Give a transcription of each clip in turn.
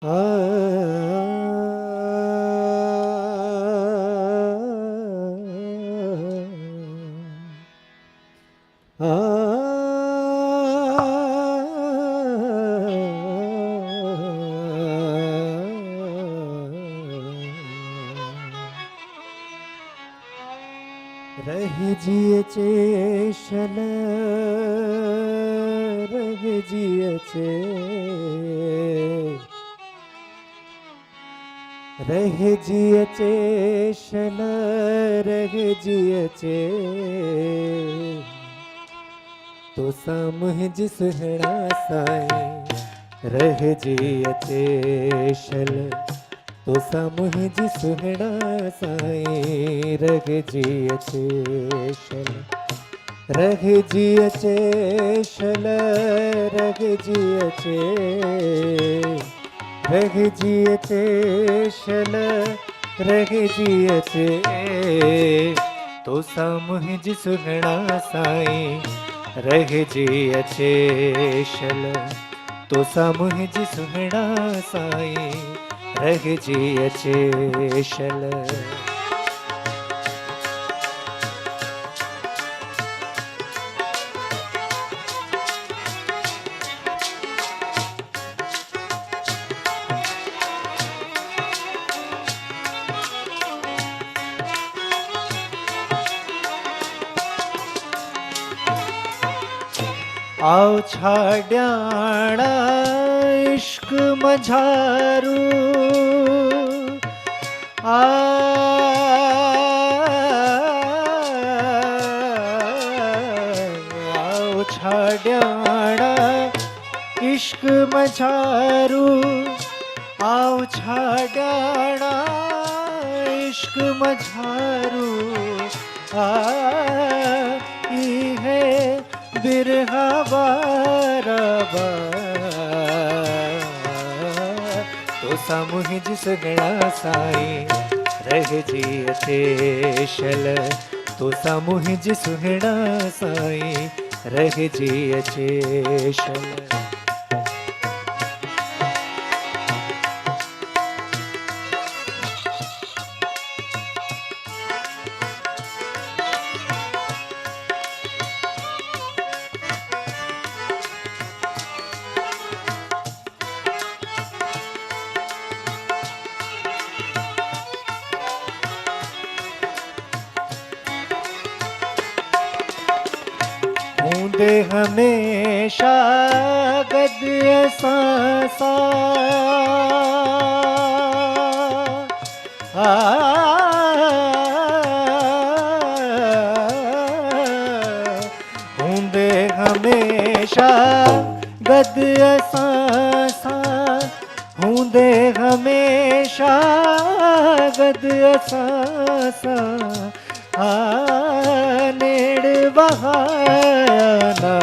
आ रहिजिए चेशल रहिजिए चे रहिजिए चेशल रहिजिए चे तो सामुहिज सुहना साई रहिजिए चेशल तो सामुहिज सुहना साई रहिजिए चेशल रहिजिए चेशल रहिजिए चे रहिजिए चेशल रहिजिए चे तो सामुहिज सुहना साई रहिजिए चेशल तो सामुहिज सुहना साई रहिजिए चेशल आओ छाड्याणा इश्क मझारू आओ छाड्याणा इश्क मझारू आओ छाड्याणा इश्क मझारू है बिरहा बारबा तो सामुहिज सुगड़ा साई रहिजिए चेशल तो सामुहिज सुगड़ा साई रहिजिए चेशल दे हमेशा गद सांसा दे हमेशा गद सांसा दे हमेशा गद सांसा नेड़ बहाना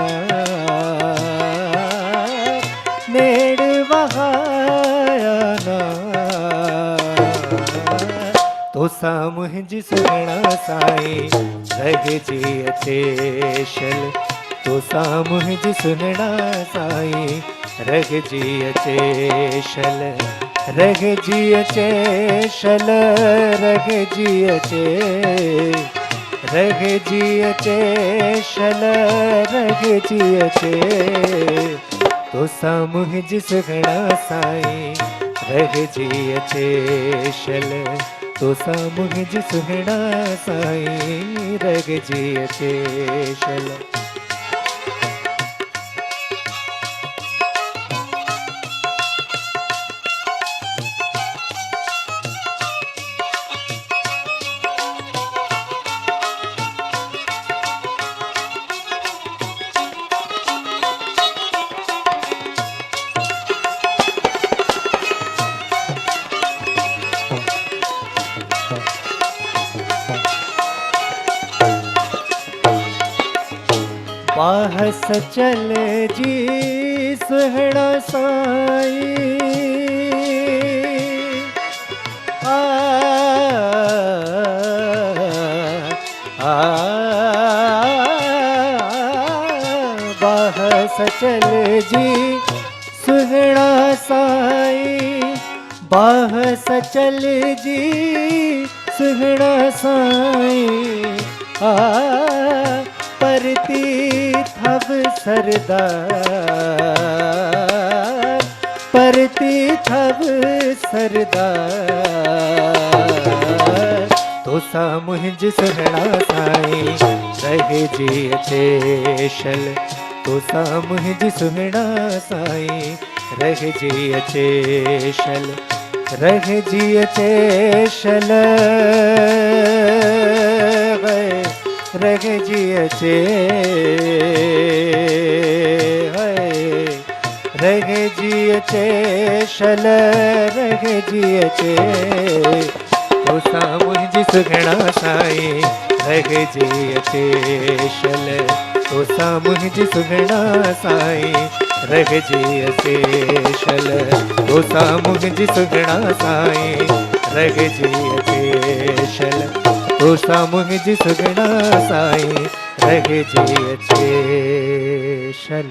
नेड़ बहाना तो सामुहिज सुगड़ा साई रहिजिए चेशल तो सामुहिज सुगड़ा साई रहिजिए चेशल रहिजिए चेशल रहिजिए चे रहिजिए चेशल रहिजिए चे तो सामुहिज सुगड़ा साई रहिजिए चेशल तो सामुहिज सुगड़ा साई रहिजिए चेशल बाहस चले जी सुहड़ा साई बाहस चले जी सुहड़ा साई बाह सचल जी सुहणा साईं आ परती थव सरदार परती थव सरदार तो सा मुंहिंज सुहणा साईं रहे जी अचेशल तो सा मुंहिंज सुहणा साईं रह जी अचेशल रह जी अचेशल रह जी अचे रह जी अचेशल रह जी अचे तो सा मुंहिंजी सुघणा साईं रह जी अचेशल तो सा मुंहिंजी सुघणा साईं रह जी अचेशल तो सा मुंहिंजी सुघणा साईं रह जी अचेशल तो सा मुंहिंजी सुघणा साईं रह जी अचेशल।